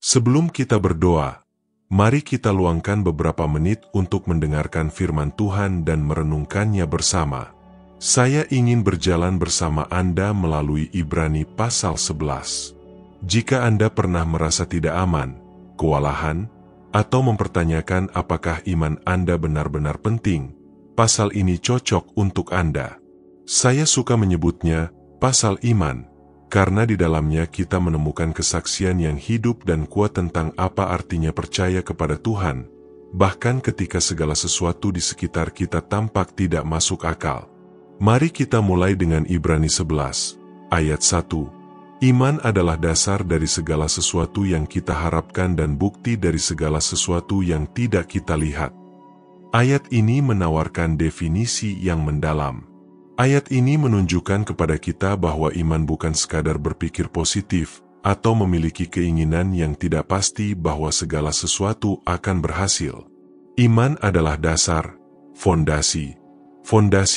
Sebelum kita berdoa, mari kita luangkan beberapa menit untuk mendengarkan firman Tuhan dan merenungkannya bersama. Saya ingin berjalan bersama Anda melalui Ibrani pasal 11. Jika Anda pernah merasa tidak aman, kewalahan, atau mempertanyakan apakah iman Anda benar-benar penting, pasal ini cocok untuk Anda. Saya suka menyebutnya pasal iman, karena di dalamnya kita menemukan kesaksian yang hidup dan kuat tentang apa artinya percaya kepada Tuhan, bahkan ketika segala sesuatu di sekitar kita tampak tidak masuk akal. Mari kita mulai dengan Ibrani 11, ayat 1. Iman adalah dasar dari segala sesuatu yang kita harapkan dan bukti dari segala sesuatu yang tidak kita lihat. Ayat ini menawarkan definisi yang mendalam. Ayat ini menunjukkan kepada kita bahwa iman bukan sekadar berpikir positif atau memiliki keinginan yang tidak pasti bahwa segala sesuatu akan berhasil. Iman adalah dasar, fondasi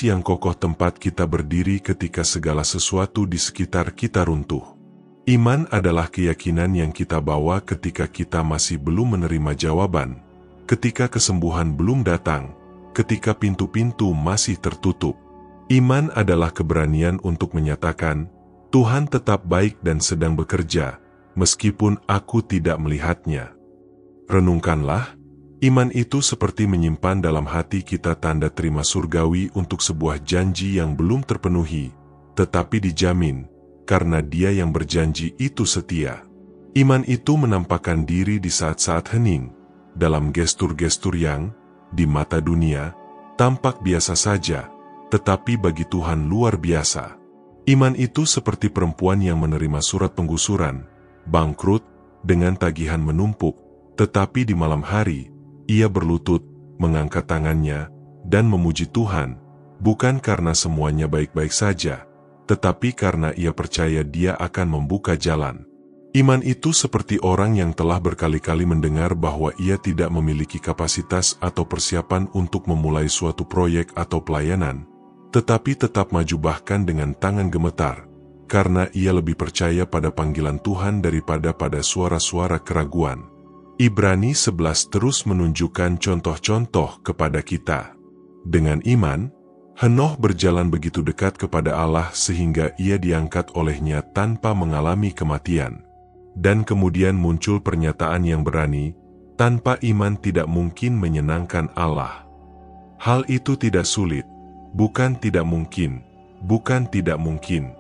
yang kokoh tempat kita berdiri ketika segala sesuatu di sekitar kita runtuh. Iman adalah keyakinan yang kita bawa ketika kita masih belum menerima jawaban, ketika kesembuhan belum datang, ketika pintu-pintu masih tertutup. Iman adalah keberanian untuk menyatakan, Tuhan tetap baik dan sedang bekerja, meskipun aku tidak melihatnya. Renungkanlah, iman itu seperti menyimpan dalam hati kita tanda terima surgawi untuk sebuah janji yang belum terpenuhi, tetapi dijamin, karena Dia yang berjanji itu setia. Iman itu menampakkan diri di saat-saat hening, dalam gestur-gestur yang, di mata dunia, tampak biasa saja, tetapi bagi Tuhan luar biasa. Iman itu seperti perempuan yang menerima surat penggusuran, bangkrut, dengan tagihan menumpuk, tetapi di malam hari, ia berlutut, mengangkat tangannya, dan memuji Tuhan, bukan karena semuanya baik-baik saja, tetapi karena ia percaya Dia akan membuka jalan. Iman itu seperti orang yang telah berkali-kali mendengar bahwa ia tidak memiliki kapasitas atau persiapan untuk memulai suatu proyek atau pelayanan, tetapi tetap maju bahkan dengan tangan gemetar, karena ia lebih percaya pada panggilan Tuhan daripada pada suara-suara keraguan. Ibrani 11 terus menunjukkan contoh-contoh kepada kita. Dengan iman, Henoh berjalan begitu dekat kepada Allah sehingga ia diangkat olehnya tanpa mengalami kematian. Dan kemudian muncul pernyataan yang berani, tanpa iman tidak mungkin menyenangkan Allah. Hal itu tidak sulit. Bukan tidak mungkin, bukan tidak mungkin.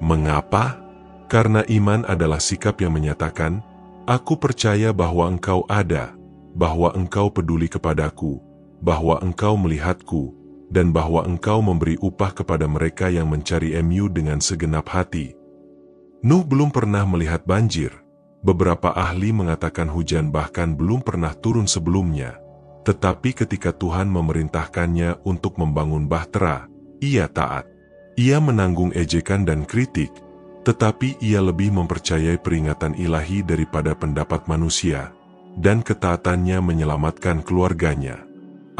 Mengapa? Karena iman adalah sikap yang menyatakan, aku percaya bahwa Engkau ada, bahwa Engkau peduli kepadaku, bahwa Engkau melihatku, dan bahwa Engkau memberi upah kepada mereka yang mencari-Mu dengan segenap hati. Nuh belum pernah melihat banjir. Beberapa ahli mengatakan hujan bahkan belum pernah turun sebelumnya. Tetapi ketika Tuhan memerintahkannya untuk membangun bahtera, ia taat. Ia menanggung ejekan dan kritik, tetapi ia lebih mempercayai peringatan ilahi daripada pendapat manusia, dan ketaatannya menyelamatkan keluarganya.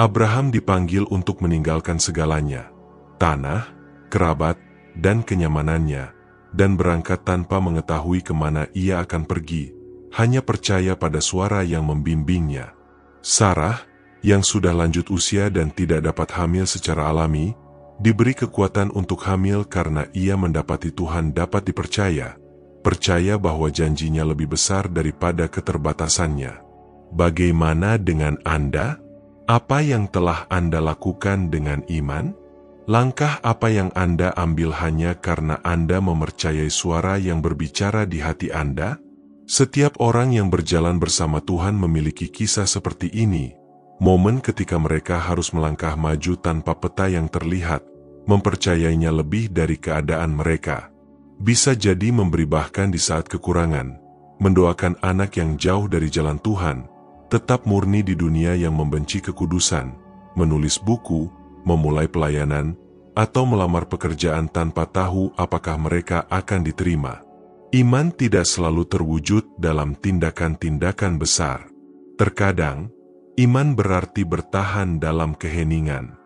Abraham dipanggil untuk meninggalkan segalanya, tanah, kerabat, dan kenyamanannya, dan berangkat tanpa mengetahui kemana ia akan pergi, hanya percaya pada suara yang membimbingnya. Sarah, yang sudah lanjut usia dan tidak dapat hamil secara alami, diberi kekuatan untuk hamil karena ia mendapati Tuhan dapat dipercaya, percaya bahwa janjinya lebih besar daripada keterbatasannya. Bagaimana dengan Anda? Apa yang telah Anda lakukan dengan iman? Langkah apa yang Anda ambil hanya karena Anda mempercayai suara yang berbicara di hati Anda? Setiap orang yang berjalan bersama Tuhan memiliki kisah seperti ini. Momen ketika mereka harus melangkah maju tanpa peta yang terlihat, mempercayainya lebih dari keadaan mereka. Bisa jadi memberi bahkan di saat kekurangan, mendoakan anak yang jauh dari jalan Tuhan, tetap murni di dunia yang membenci kekudusan, menulis buku, memulai pelayanan, atau melamar pekerjaan tanpa tahu apakah mereka akan diterima. Iman tidak selalu terwujud dalam tindakan-tindakan besar. Terkadang, iman berarti bertahan dalam keheningan.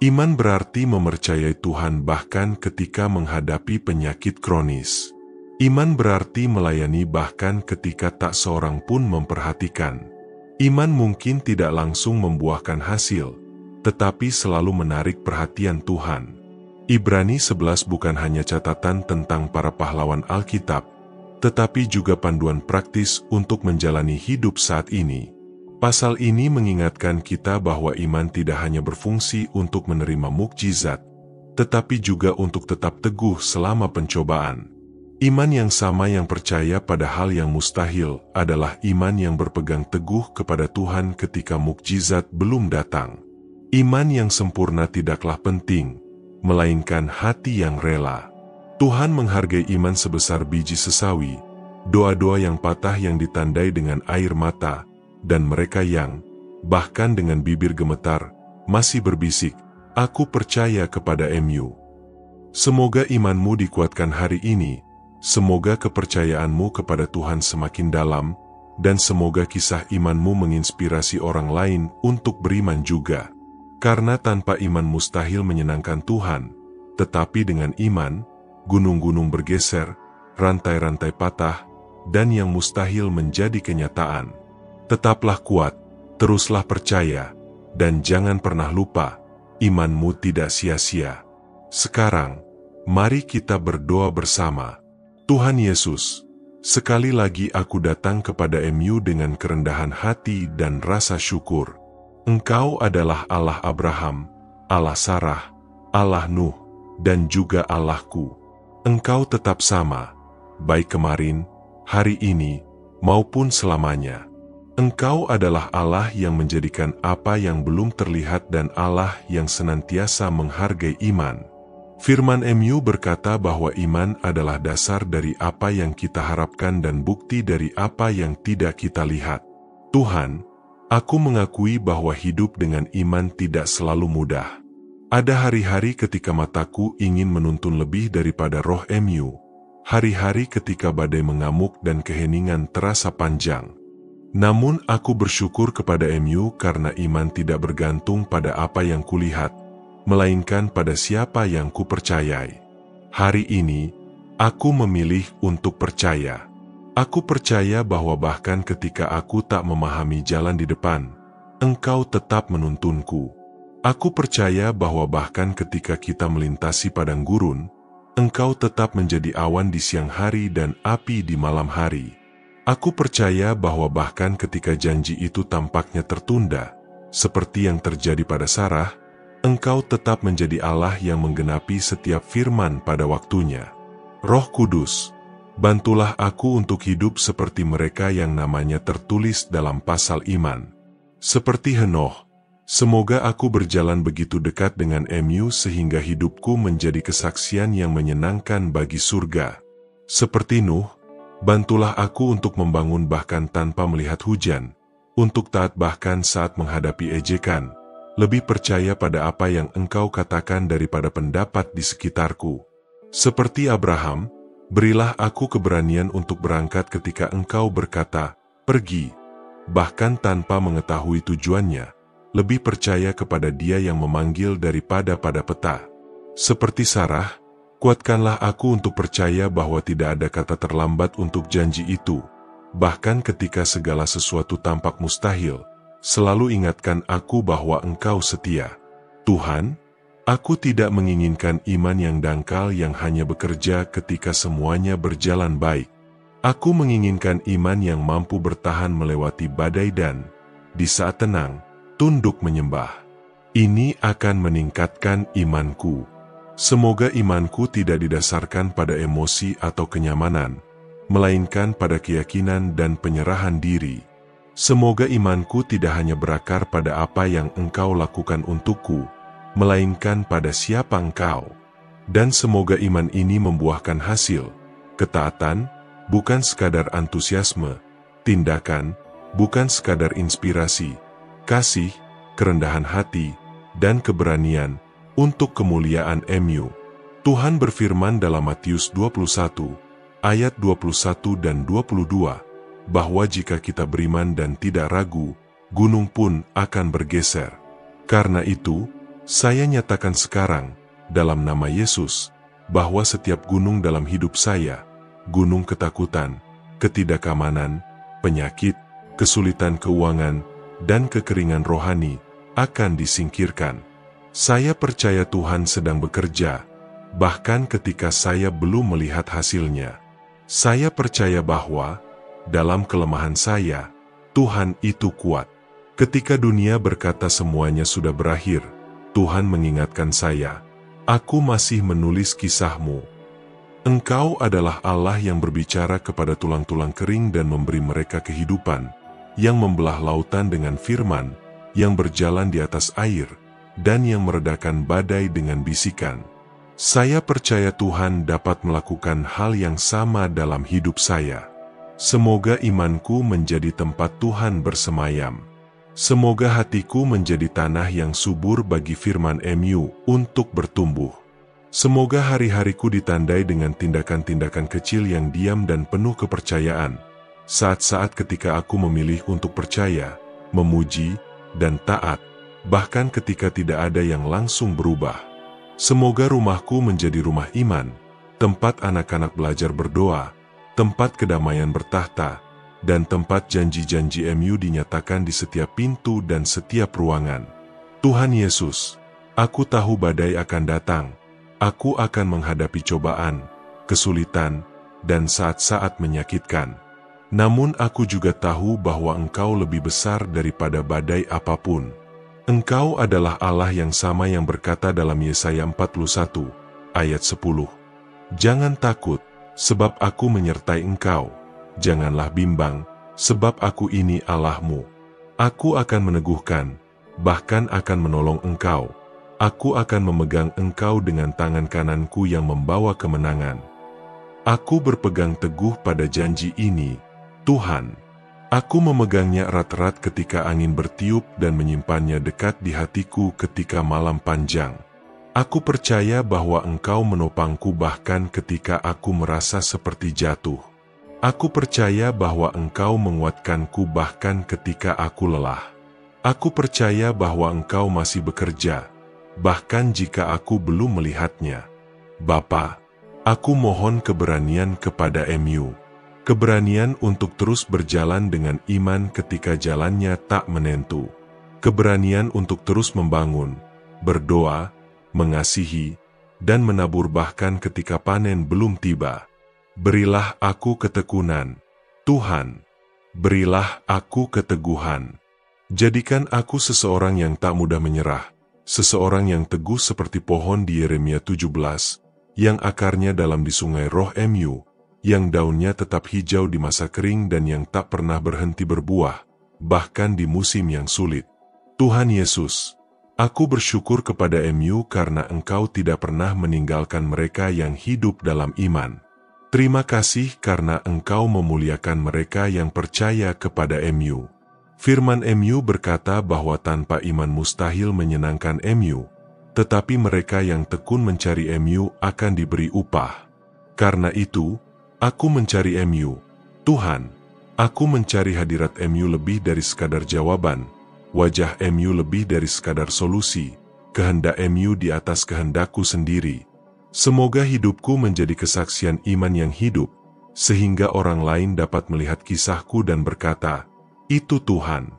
Iman berarti mempercayai Tuhan bahkan ketika menghadapi penyakit kronis. Iman berarti melayani bahkan ketika tak seorang pun memperhatikan. Iman mungkin tidak langsung membuahkan hasil, tetapi selalu menarik perhatian Tuhan. Ibrani 11 bukan hanya catatan tentang para pahlawan Alkitab, tetapi juga panduan praktis untuk menjalani hidup saat ini. Pasal ini mengingatkan kita bahwa iman tidak hanya berfungsi untuk menerima mukjizat, tetapi juga untuk tetap teguh selama pencobaan. Iman yang sama yang percaya pada hal yang mustahil adalah iman yang berpegang teguh kepada Tuhan ketika mukjizat belum datang. Iman yang sempurna tidaklah penting, melainkan hati yang rela. Tuhan menghargai iman sebesar biji sesawi, doa-doa yang patah yang ditandai dengan air mata, dan mereka yang, bahkan dengan bibir gemetar, masih berbisik, "Aku percaya kepada MU." Semoga imanmu dikuatkan hari ini, semoga kepercayaanmu kepada Tuhan semakin dalam, dan semoga kisah imanmu menginspirasi orang lain untuk beriman juga. Karena tanpa iman mustahil menyenangkan Tuhan, tetapi dengan iman, gunung-gunung bergeser, rantai-rantai patah, dan yang mustahil menjadi kenyataan. Tetaplah kuat, teruslah percaya, dan jangan pernah lupa, imanmu tidak sia-sia. Sekarang, mari kita berdoa bersama. Tuhan Yesus, sekali lagi aku datang kepada MU dengan kerendahan hati dan rasa syukur. Engkau adalah Allah Abraham, Allah Sarah, Allah Nuh, dan juga Allahku. Engkau tetap sama, baik kemarin, hari ini, maupun selamanya. Engkau adalah Allah yang menjadikan apa yang belum terlihat dan Allah yang senantiasa menghargai iman. Firman MU berkata bahwa iman adalah dasar dari apa yang kita harapkan dan bukti dari apa yang tidak kita lihat. Tuhan, aku mengakui bahwa hidup dengan iman tidak selalu mudah. Ada hari-hari ketika mataku ingin menuntun lebih daripada roh MU. Hari-hari ketika badai mengamuk dan keheningan terasa panjang. Namun aku bersyukur kepada MU karena iman tidak bergantung pada apa yang kulihat, melainkan pada siapa yang kupercayai. Hari ini, aku memilih untuk percaya. Aku percaya bahwa bahkan ketika aku tak memahami jalan di depan, Engkau tetap menuntunku. Aku percaya bahwa bahkan ketika kita melintasi padang gurun, Engkau tetap menjadi awan di siang hari dan api di malam hari. Aku percaya bahwa bahkan ketika janji itu tampaknya tertunda, seperti yang terjadi pada Sarah, Engkau tetap menjadi Allah yang menggenapi setiap firman pada waktunya. Roh Kudus, bantulah aku untuk hidup seperti mereka yang namanya tertulis dalam pasal iman. Seperti Henoh, semoga aku berjalan begitu dekat dengan MU sehingga hidupku menjadi kesaksian yang menyenangkan bagi surga. Seperti Nuh, bantulah aku untuk membangun bahkan tanpa melihat hujan, untuk taat bahkan saat menghadapi ejekan, lebih percaya pada apa yang Engkau katakan daripada pendapat di sekitarku. Seperti Abraham, berilah aku keberanian untuk berangkat ketika Engkau berkata, "Pergi," bahkan tanpa mengetahui tujuannya, lebih percaya kepada Dia yang memanggil daripada pada peta. Seperti Sarah, kuatkanlah aku untuk percaya bahwa tidak ada kata terlambat untuk janji itu, bahkan ketika segala sesuatu tampak mustahil. Selalu ingatkan aku bahwa Engkau setia. Tuhan, aku tidak menginginkan iman yang dangkal yang hanya bekerja ketika semuanya berjalan baik. Aku menginginkan iman yang mampu bertahan melewati badai dan, di saat tenang, tunduk menyembah. Ini akan meningkatkan imanku. Semoga imanku tidak didasarkan pada emosi atau kenyamanan, melainkan pada keyakinan dan penyerahan diri. Semoga imanku tidak hanya berakar pada apa yang Engkau lakukan untukku, melainkan pada siapa Engkau. Dan semoga iman ini membuahkan hasil, ketaatan, bukan sekadar antusiasme, tindakan, bukan sekadar inspirasi, kasih, kerendahan hati, dan keberanian, untuk kemuliaan MU. Tuhan berfirman dalam Matius 21, ayat 21 dan 22, bahwa jika kita beriman dan tidak ragu, gunung pun akan bergeser. Karena itu, saya nyatakan sekarang, dalam nama Yesus, bahwa setiap gunung dalam hidup saya, gunung ketakutan, ketidakamanan, penyakit, kesulitan keuangan, dan kekeringan rohani akan disingkirkan. Saya percaya Tuhan sedang bekerja, bahkan ketika saya belum melihat hasilnya. Saya percaya bahwa, dalam kelemahan saya, Tuhan itu kuat. Ketika dunia berkata semuanya sudah berakhir, Tuhan mengingatkan saya, "Aku masih menulis kisahmu. Engkau adalah Allah yang berbicara kepada tulang-tulang kering dan memberi mereka kehidupan, yang membelah lautan dengan firman, yang berjalan di atas air, dan yang meredakan badai dengan bisikan." Saya percaya Tuhan dapat melakukan hal yang sama dalam hidup saya. Semoga imanku menjadi tempat Tuhan bersemayam. Semoga hatiku menjadi tanah yang subur bagi firman MU untuk bertumbuh. Semoga hari-hariku ditandai dengan tindakan-tindakan kecil yang diam dan penuh kepercayaan. Saat-saat ketika aku memilih untuk percaya, memuji, dan taat, bahkan ketika tidak ada yang langsung berubah. Semoga rumahku menjadi rumah iman, tempat anak-anak belajar berdoa, tempat kedamaian bertahta, dan tempat janji-janji MU dinyatakan di setiap pintu dan setiap ruangan. Tuhan Yesus, aku tahu badai akan datang, aku akan menghadapi cobaan, kesulitan, dan saat-saat menyakitkan. Namun aku juga tahu bahwa Engkau lebih besar daripada badai apapun. Engkau adalah Allah yang sama yang berkata dalam Yesaya 41, ayat 10. Jangan takut, sebab aku menyertai engkau. Janganlah bimbang, sebab aku ini Allahmu. Aku akan meneguhkan, bahkan akan menolong engkau. Aku akan memegang engkau dengan tangan kananku yang membawa kemenangan. Aku berpegang teguh pada janji ini, Tuhan. Aku memegangnya erat-erat ketika angin bertiup dan menyimpannya dekat di hatiku ketika malam panjang. Aku percaya bahwa Engkau menopangku bahkan ketika aku merasa seperti jatuh. Aku percaya bahwa Engkau menguatkanku bahkan ketika aku lelah. Aku percaya bahwa Engkau masih bekerja, bahkan jika aku belum melihatnya. Bapa, aku mohon keberanian kepada MU. Keberanian untuk terus berjalan dengan iman ketika jalannya tak menentu. Keberanian untuk terus membangun, berdoa, mengasihi, dan menabur bahkan ketika panen belum tiba. Berilah aku ketekunan, Tuhan. Berilah aku keteguhan. Jadikan aku seseorang yang tak mudah menyerah, seseorang yang teguh seperti pohon di Yeremia 17, yang akarnya dalam di sungai Roh MU, yang daunnya tetap hijau di masa kering dan yang tak pernah berhenti berbuah, bahkan di musim yang sulit. Tuhan Yesus, aku bersyukur kepada MU karena Engkau tidak pernah meninggalkan mereka yang hidup dalam iman. Terima kasih karena Engkau memuliakan mereka yang percaya kepada MU. Firman MU berkata bahwa tanpa iman mustahil menyenangkan MU, tetapi mereka yang tekun mencari MU akan diberi upah. Karena itu, aku mencari MU. Tuhan, aku mencari hadirat MU lebih dari sekadar jawaban, wajah MU lebih dari sekadar solusi, kehendak MU di atas kehendakku sendiri. Semoga hidupku menjadi kesaksian iman yang hidup, sehingga orang lain dapat melihat kisahku dan berkata, "Itu Tuhan."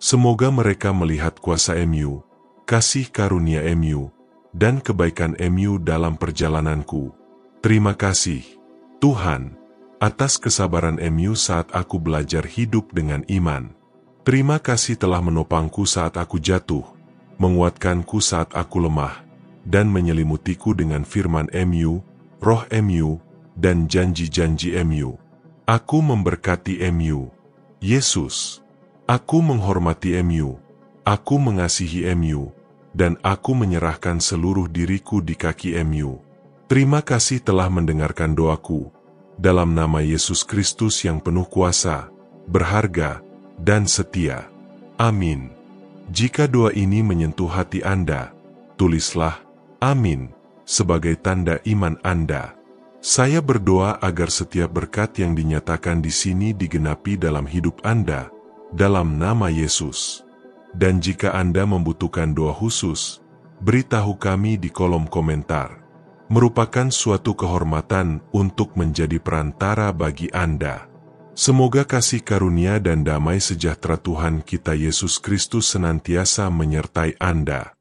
Semoga mereka melihat kuasa MU, kasih karunia MU, dan kebaikan MU dalam perjalananku. Terima kasih, Tuhan, atas kesabaran MU saat aku belajar hidup dengan iman. Terima kasih telah menopangku saat aku jatuh, menguatkanku saat aku lemah, dan menyelimutiku dengan firman MU, Roh MU, dan janji-janji MU. Aku memberkati MU. Yesus, aku menghormati MU, aku mengasihi MU, dan aku menyerahkan seluruh diriku di kaki MU. Terima kasih telah mendengarkan doaku. Dalam nama Yesus Kristus yang penuh kuasa, berharga, dan setia. Amin. Jika doa ini menyentuh hati Anda, tulislah "Amin" sebagai tanda iman Anda. Saya berdoa agar setiap berkat yang dinyatakan di sini digenapi dalam hidup Anda, dalam nama Yesus. Dan jika Anda membutuhkan doa khusus, beritahu kami di kolom komentar. merupakan suatu kehormatan untuk menjadi perantara bagi Anda. Semoga kasih karunia dan damai sejahtera Tuhan kita Yesus Kristus senantiasa menyertai Anda.